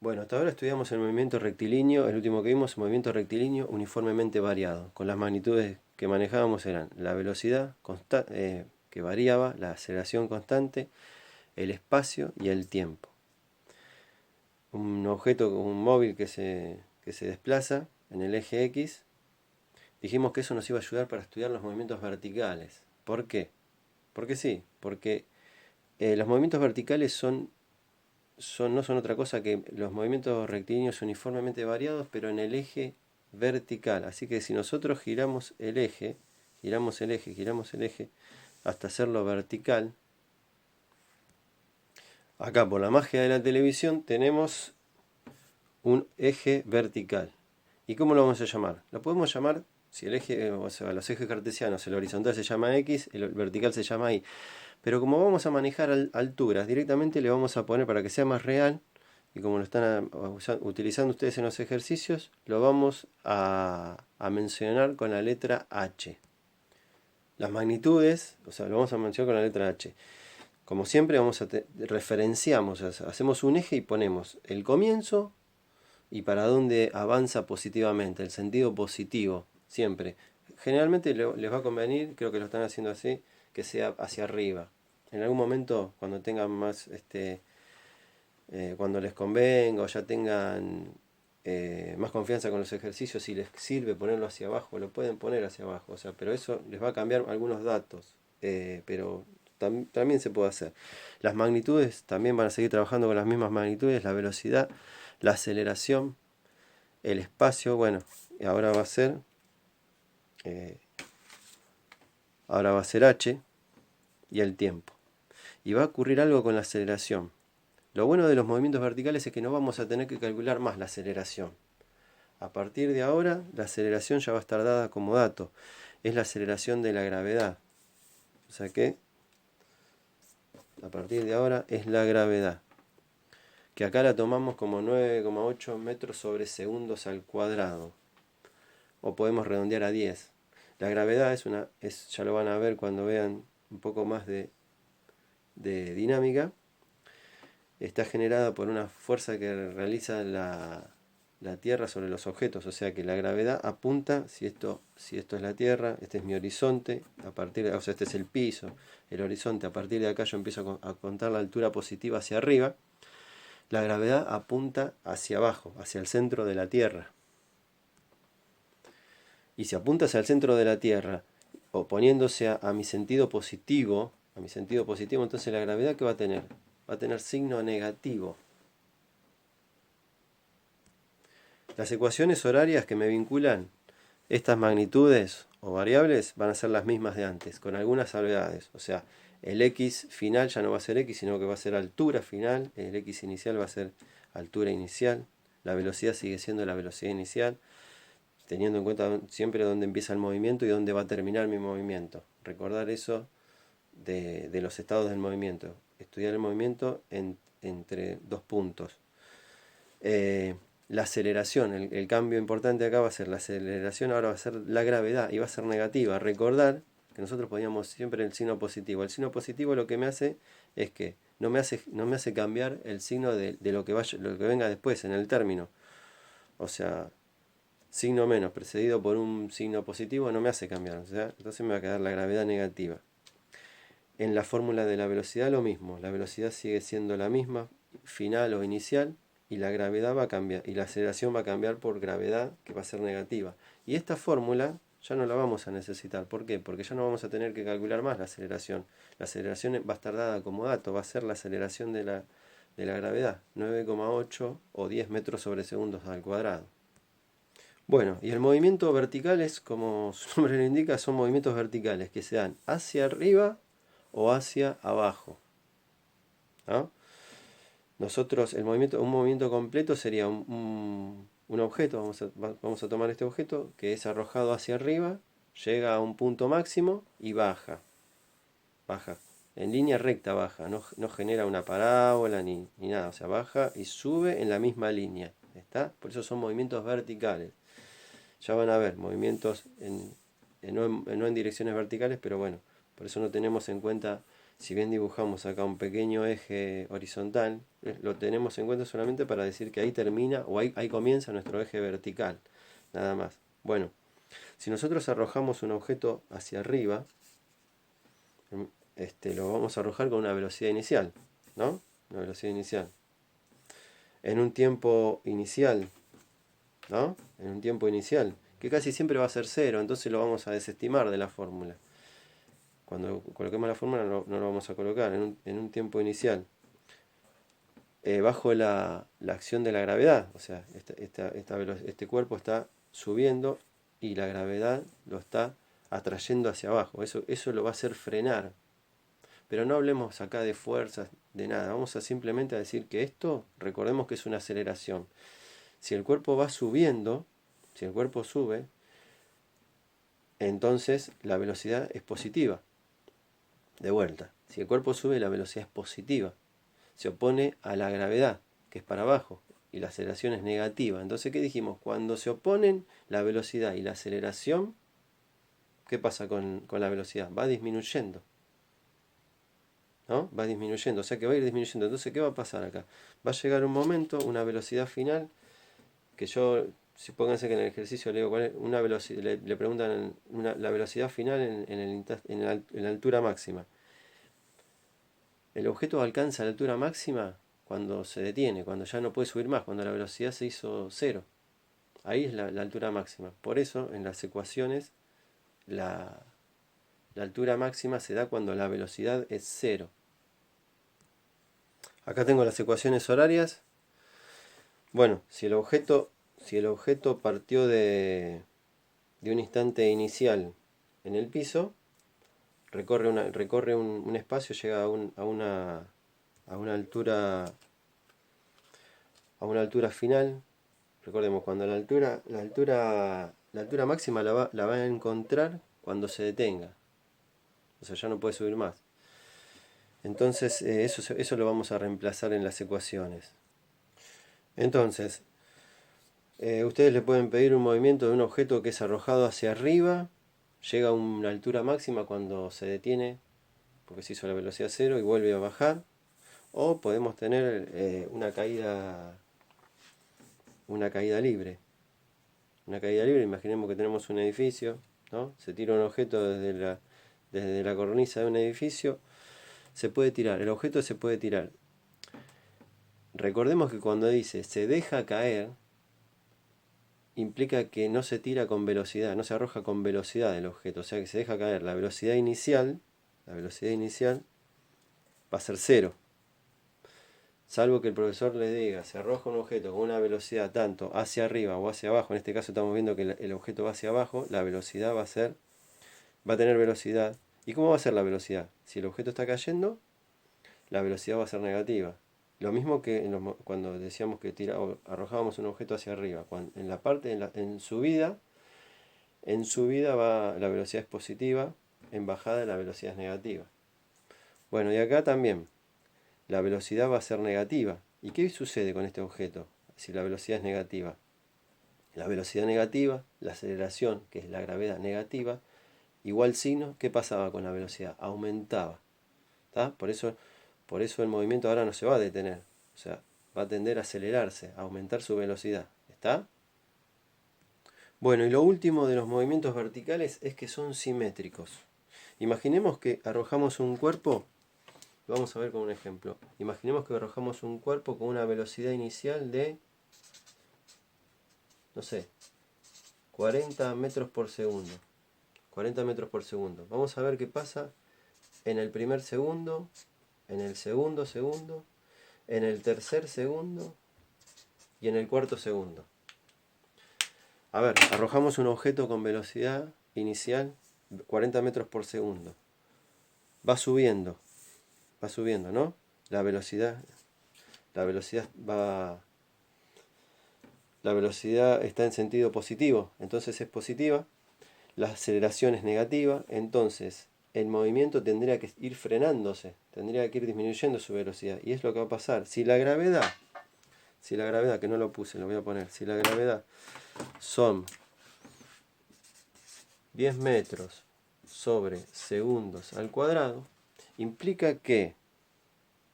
Bueno, hasta ahora estudiamos el movimiento rectilíneo, el último que vimos, movimiento rectilíneo uniformemente variado, con las magnitudes que manejábamos eran la velocidad que variaba, la aceleración constante, el espacio y el tiempo. Un objeto, un móvil que se desplaza en el eje X, dijimos que eso nos iba a ayudar para estudiar los movimientos verticales. ¿Por qué? Porque sí, porque los movimientos verticales no son otra cosa que los movimientos rectilíneos uniformemente variados, pero en el eje vertical. Así que si nosotros giramos el eje hasta hacerlo vertical, acá por la magia de la televisión tenemos un eje vertical. ¿Y cómo lo vamos a llamar? Lo podemos llamar, si el eje, o sea, los ejes cartesianos, el horizontal se llama X, el vertical se llama Y. Pero como vamos a manejar alturas, directamente le vamos a poner, para que sea más real, y como lo están utilizando ustedes en los ejercicios, lo vamos a mencionar con la letra H. Las magnitudes, o sea, lo vamos a mencionar con la letra H. Como siempre, referenciamos, o sea, hacemos un eje y ponemos el comienzo y para dónde avanza positivamente, el sentido positivo, siempre. Generalmente les va a convenir, creo que lo están haciendo así, que sea hacia arriba. En algún momento, cuando tengan más, cuando les convenga o ya tengan más confianza con los ejercicios, si les sirve ponerlo hacia abajo, lo pueden poner hacia abajo, o sea, pero eso les va a cambiar algunos datos, pero también se puede hacer. Las magnitudes también van a seguir trabajando con las mismas magnitudes, la velocidad, la aceleración, el espacio, bueno, ahora va a ser eh, ahora va a ser h y el tiempo. Y va a ocurrir algo con la aceleración. Lo bueno de los movimientos verticales es que no vamos a tener que calcular más la aceleración. A partir de ahora, la aceleración ya va a estar dada como dato. Es la aceleración de la gravedad. O sea que, a partir de ahora, es la gravedad. Que acá la tomamos como 9,8 metros sobre segundos al cuadrado. O podemos redondear a 10. La gravedad ya lo van a ver cuando vean un poco más de dinámica. Está generada por una fuerza que realiza la Tierra sobre los objetos, o sea que la gravedad apunta, si esto es la Tierra, este es mi horizonte, o sea, este es el piso, el horizonte, a partir de acá yo empiezo a contar la altura positiva hacia arriba, la gravedad apunta hacia abajo, hacia el centro de la Tierra. Y si apunta hacia el centro de la Tierra, oponiéndose a mi sentido positivo, entonces la gravedad ¿qué va a tener? Va a tener signo negativo. Las ecuaciones horarias que me vinculan estas magnitudes o variables van a ser las mismas de antes, con algunas salvedades. O sea, el x final ya no va a ser x, sino que va a ser altura final. El x inicial va a ser altura inicial. La velocidad sigue siendo la velocidad inicial, teniendo en cuenta siempre dónde empieza el movimiento y dónde va a terminar mi movimiento. Recordar eso de los estados del movimiento. Estudiar el movimiento entre dos puntos. La aceleración, el cambio importante acá va a ser la aceleración, ahora va a ser la gravedad y va a ser negativa. Recordar que nosotros poníamos siempre el signo positivo. El signo positivo lo que me hace es que no me hace cambiar el signo de lo que venga después en el término. O sea, signo menos precedido por un signo positivo no me hace cambiar. O sea, entonces me va a quedar la gravedad negativa. En la fórmula de la velocidad lo mismo. La velocidad sigue siendo la misma, final o inicial, y la gravedad va a cambiar, y la aceleración va a cambiar por gravedad, que va a ser negativa. Y esta fórmula ya no la vamos a necesitar. ¿Por qué? Porque ya no vamos a tener que calcular más la aceleración. La aceleración va a estar dada como dato, va a ser la aceleración de la gravedad, 9,8 o 10 metros sobre segundos al cuadrado. Bueno, y el movimiento vertical es, como su nombre lo indica, son movimientos verticales que se dan hacia arriba o hacia abajo. ¿No? Nosotros, un movimiento completo sería un objeto, vamos a tomar este objeto que es arrojado hacia arriba, llega a un punto máximo y baja. Baja. En línea recta baja, no genera una parábola ni nada, o sea, baja y sube en la misma línea. ¿Está? Por eso son movimientos verticales. Ya van a ver movimientos no en direcciones verticales, pero bueno, por eso no tenemos en cuenta si bien dibujamos acá un pequeño eje horizontal, lo tenemos en cuenta solamente para decir que ahí termina o ahí comienza nuestro eje vertical, nada más. Bueno, si nosotros arrojamos un objeto hacia arriba, lo vamos a arrojar con una velocidad inicial, ¿no? Una velocidad inicial. En un tiempo inicial, ¿no? En un tiempo inicial, que casi siempre va a ser cero, entonces lo vamos a desestimar de la fórmula. Cuando coloquemos la fórmula no lo vamos a colocar en un tiempo inicial. Bajo la acción de la gravedad, o sea, este cuerpo está subiendo y la gravedad lo está atrayendo hacia abajo. Eso lo va a hacer frenar. Pero no hablemos acá de fuerzas, de nada. Vamos a simplemente a decir que esto, recordemos que es una aceleración. Si el cuerpo va subiendo, si el cuerpo sube, entonces la velocidad es positiva. De vuelta, si el cuerpo sube, la velocidad es positiva. Se opone a la gravedad, que es para abajo, y la aceleración es negativa. Entonces, ¿qué dijimos? Cuando se oponen la velocidad y la aceleración, ¿qué pasa con la velocidad? Va disminuyendo. ¿No? Va disminuyendo, o sea que va a ir disminuyendo. Entonces, ¿qué va a pasar acá? Va a llegar un momento, una velocidad final, que yo, si pónganse que en el ejercicio le digo cuál es, una velocidad, le preguntan la velocidad final en la altura máxima. El objeto alcanza la altura máxima cuando se detiene, cuando ya no puede subir más, cuando la velocidad se hizo cero. Ahí es la altura máxima. Por eso, en las ecuaciones, la altura máxima se da cuando la velocidad es cero. Acá tengo las ecuaciones horarias. Bueno, si el objeto partió de un instante inicial en el piso, recorre un espacio, llega a una altura final. Recordemos, cuando la altura máxima la va a encontrar cuando se detenga. O sea, ya no puede subir más. Entonces, eso lo vamos a reemplazar en las ecuaciones. Entonces, ustedes le pueden pedir un movimiento de un objeto que es arrojado hacia arriba, llega a una altura máxima cuando se detiene, porque se hizo la velocidad cero y vuelve a bajar. O podemos tener una caída libre. Una caída libre, imaginemos que tenemos un edificio, ¿no? Se tira un objeto desde la cornisa de un edificio, se puede tirar, el objeto se puede tirar. Recordemos que cuando dice se deja caer, implica que no se tira con velocidad, no se arroja con velocidad el objeto, o sea que se deja caer. La velocidad inicial va a ser cero. Salvo que el profesor le diga, se arroja un objeto con una velocidad tanto hacia arriba o hacia abajo, en este caso estamos viendo que el objeto va hacia abajo, la velocidad va a tener velocidad. ¿Y cómo va a ser la velocidad? Si el objeto está cayendo, la velocidad va a ser negativa. Lo mismo que cuando decíamos que arrojábamos un objeto hacia arriba. En subida la velocidad es positiva, en bajada la velocidad es negativa. Bueno, y acá también la velocidad va a ser negativa. ¿Y qué sucede con este objeto si la velocidad es negativa? La velocidad negativa, la aceleración, que es la gravedad negativa, igual signo, ¿qué pasaba con la velocidad? Aumentaba. ¿Tá? Por eso el movimiento ahora no se va a detener. O sea, va a tender a acelerarse, a aumentar su velocidad. ¿Está? Bueno, y lo último de los movimientos verticales es que son simétricos. Imaginemos que arrojamos un cuerpo, lo vamos a ver con un ejemplo. Imaginemos que arrojamos un cuerpo con una velocidad inicial de, no sé, 40 metros por segundo. 40 metros por segundo. Vamos a ver qué pasa en el primer segundo, en el segundo segundo, en el tercer segundo y en el cuarto segundo. A ver, arrojamos un objeto con velocidad inicial 40 metros por segundo. Va subiendo, ¿no? La velocidad está en sentido positivo, entonces es positiva. La aceleración es negativa, entonces el movimiento tendría que ir frenándose, tendría que ir disminuyendo su velocidad. Y es lo que va a pasar. Si la gravedad, que no lo puse, lo voy a poner, si la gravedad son 10 metros sobre segundos al cuadrado, implica que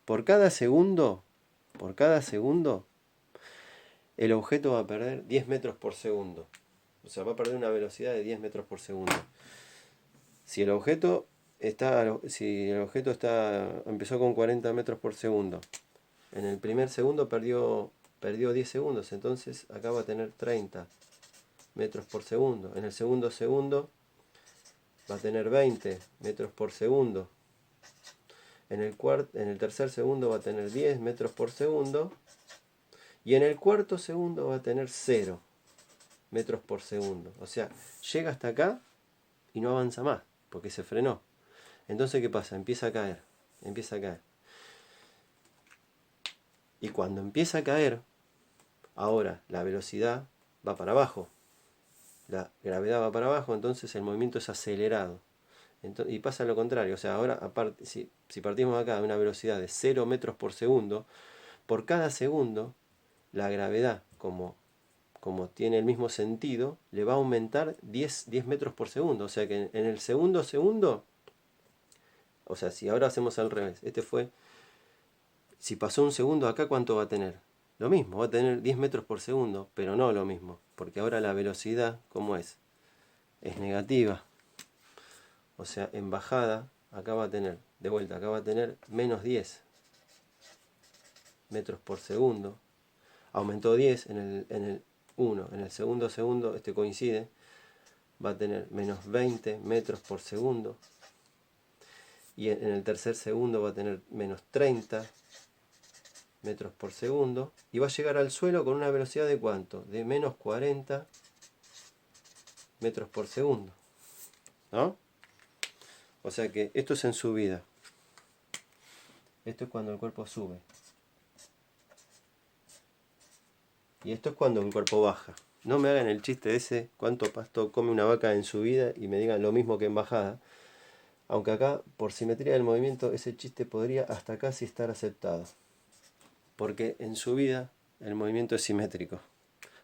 por cada segundo, el objeto va a perder 10 metros por segundo. O sea, va a perder una velocidad de 10 metros por segundo. Si el objeto empezó con 40 metros por segundo, en el primer segundo perdió 10 segundos, entonces acá va a tener 30 metros por segundo. En el segundo segundo va a tener 20 metros por segundo. En el tercer segundo va a tener 10 metros por segundo. Y en el cuarto segundo va a tener 0 metros por segundo. O sea, llega hasta acá y no avanza más, porque se frenó. Entonces, ¿qué pasa? Empieza a caer. Y cuando empieza a caer, ahora la velocidad va para abajo. La gravedad va para abajo, entonces el movimiento es acelerado. Y pasa lo contrario. O sea, ahora, aparte, si partimos acá de una velocidad de 0 metros por segundo, por cada segundo, la gravedad, como tiene el mismo sentido, le va a aumentar 10 metros por segundo. O sea que en el segundo, o sea, si ahora hacemos al revés, si pasó un segundo acá, ¿cuánto va a tener? Lo mismo, va a tener 10 metros por segundo, pero no lo mismo, porque ahora la velocidad, ¿cómo es? Es negativa. O sea, en bajada, acá va a tener menos 10 metros por segundo. Aumentó 10 en el 1. En el segundo, coincide. Va a tener menos 20 metros por segundo. Y en el tercer segundo va a tener menos 30 metros por segundo. Y va a llegar al suelo con una velocidad de ¿cuánto? De menos 40 metros por segundo. ¿No? O sea que esto es en subida. Esto es cuando el cuerpo sube. Y esto es cuando el cuerpo baja. No me hagan el chiste ese, cuánto pasto come una vaca en subida y me digan lo mismo que en bajada. Aunque acá, por simetría del movimiento, ese chiste podría hasta casi estar aceptado. Porque en subida el movimiento es simétrico.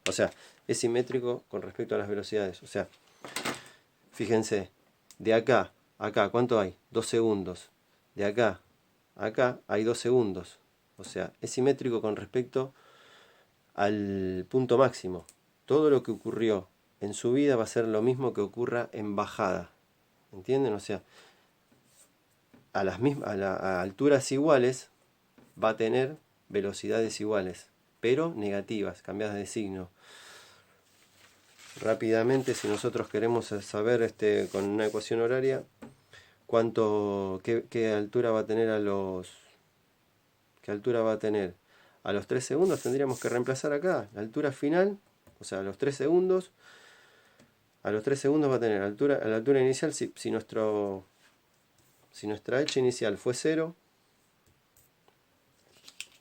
O sea, es simétrico con respecto a las velocidades. O sea, fíjense, de acá a acá, ¿cuánto hay? 2 segundos. De acá a acá hay 2 segundos. O sea, es simétrico con respecto al punto máximo. Todo lo que ocurrió en subida va a ser lo mismo que ocurra en bajada. ¿Entienden? O sea, a alturas iguales va a tener velocidades iguales, pero negativas, cambiadas de signo. Rápidamente, si nosotros queremos saber con una ecuación horaria qué altura va a tener a los 3 segundos, tendríamos que reemplazar acá la altura final, o sea, a los 3 segundos va a tener a la altura inicial, si nuestra h inicial fue 0,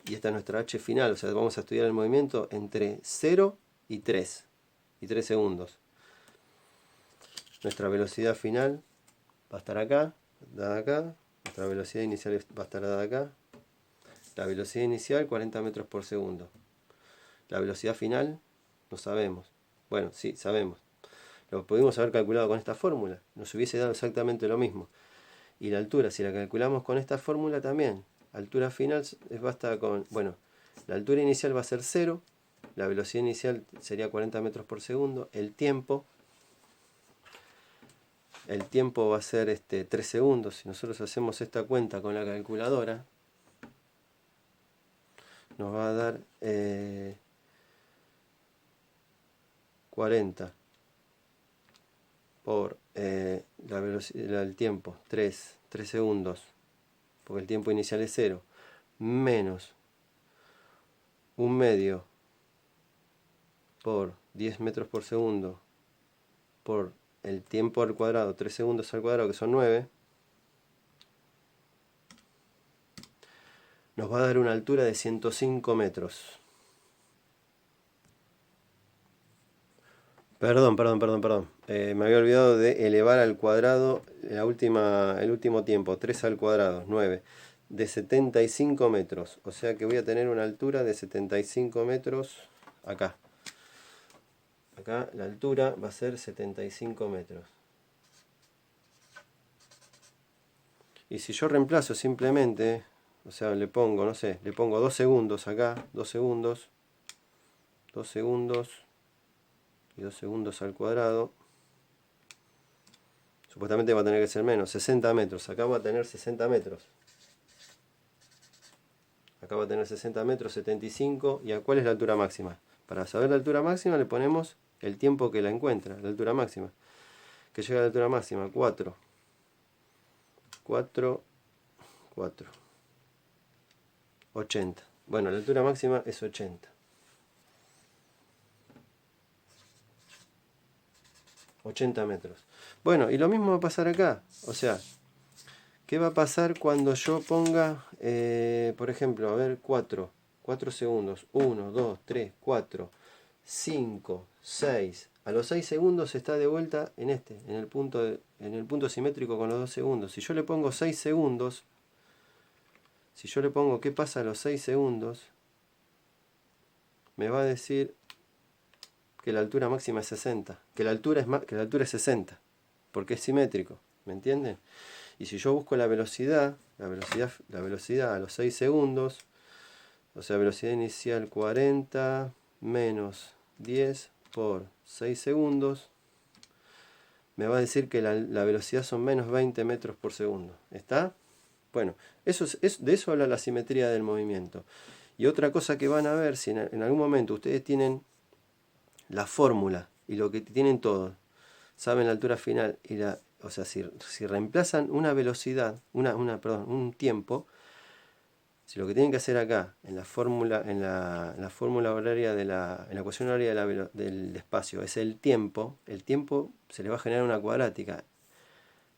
y esta es nuestra h final, o sea, vamos a estudiar el movimiento entre 0 y 3 segundos. Nuestra velocidad final va a estar acá, dada acá. Nuestra velocidad inicial va a estar dada acá. La velocidad inicial 40 metros por segundo. La velocidad final no sabemos. Bueno, sí, sabemos. Lo pudimos haber calculado con esta fórmula. Nos hubiese dado exactamente lo mismo. Y la altura, si la calculamos con esta fórmula también. Altura final basta con... Bueno, la altura inicial va a ser 0. La velocidad inicial sería 40 metros por segundo. El tiempo va a ser 3 segundos. Si nosotros hacemos esta cuenta con la calculadora, nos va a dar 40 por la velocidad, el tiempo, 3 segundos, porque el tiempo inicial es 0, menos 1/2 por 10 metros por segundo por el tiempo al cuadrado, 3 segundos al cuadrado, que son 9, nos va a dar una altura de 105 metros. Perdón. Me había olvidado de elevar al cuadrado el último tiempo, 3 al cuadrado, 9, de 75 metros. O sea que voy a tener una altura de 75 metros acá. Acá la altura va a ser 75 metros. Y si yo reemplazo simplemente, o sea, le pongo, no sé, le pongo 2 segundos acá, 2 segundos, 2 segundos y 2 segundos al cuadrado. Supuestamente va a tener que ser menos, 60 metros. Acá va a tener 60 metros. Acá va a tener 60 metros, 75. ¿Y a cuál es la altura máxima? Para saber la altura máxima le ponemos el tiempo que la encuentra, la altura máxima. Que llega a la altura máxima, 4. 4, 4. 80. Bueno, la altura máxima es 80. 80 metros. Bueno, y lo mismo va a pasar acá. O sea, ¿qué va a pasar cuando yo ponga, por ejemplo, a ver, 4 segundos? 1, 2, 3, 4, 5, 6. A los 6 segundos está de vuelta en el punto simétrico con los 2 segundos. Si yo le pongo 6 segundos, si yo le pongo qué pasa a los 6 segundos, me va a decir que la altura máxima es 60, que la altura es 60, porque es simétrico, ¿me entienden? Y si yo busco la velocidad a los 6 segundos, o sea, velocidad inicial 40 menos 10 por 6 segundos, me va a decir que la velocidad son menos 20 metros por segundo. ¿Está? Bueno, de eso habla la simetría del movimiento. Y otra cosa que van a ver, si en algún momento ustedes tienen la fórmula y lo que tienen todo, saben la altura final y o sea, si reemplazan una velocidad, perdón, un tiempo, si lo que tienen que hacer acá en la fórmula, en la fórmula horaria en la ecuación horaria del espacio es el tiempo se le va a generar una cuadrática.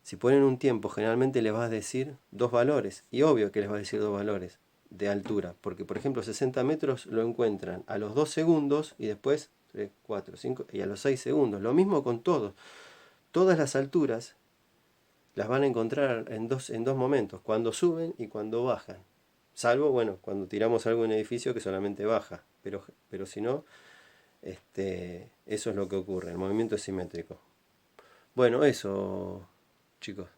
Si ponen un tiempo, generalmente les va a decir dos valores, y obvio que les va a decir dos valores de altura, porque por ejemplo 60 metros lo encuentran a los 2 segundos y después 3, 4, 5 y a los 6 segundos. Lo mismo con todos. Todas las alturas las van a encontrar en dos momentos, cuando suben y cuando bajan. Salvo, bueno, cuando tiramos algo en un edificio que solamente baja, pero si no, eso es lo que ocurre, el movimiento es simétrico. Bueno, eso, chicos.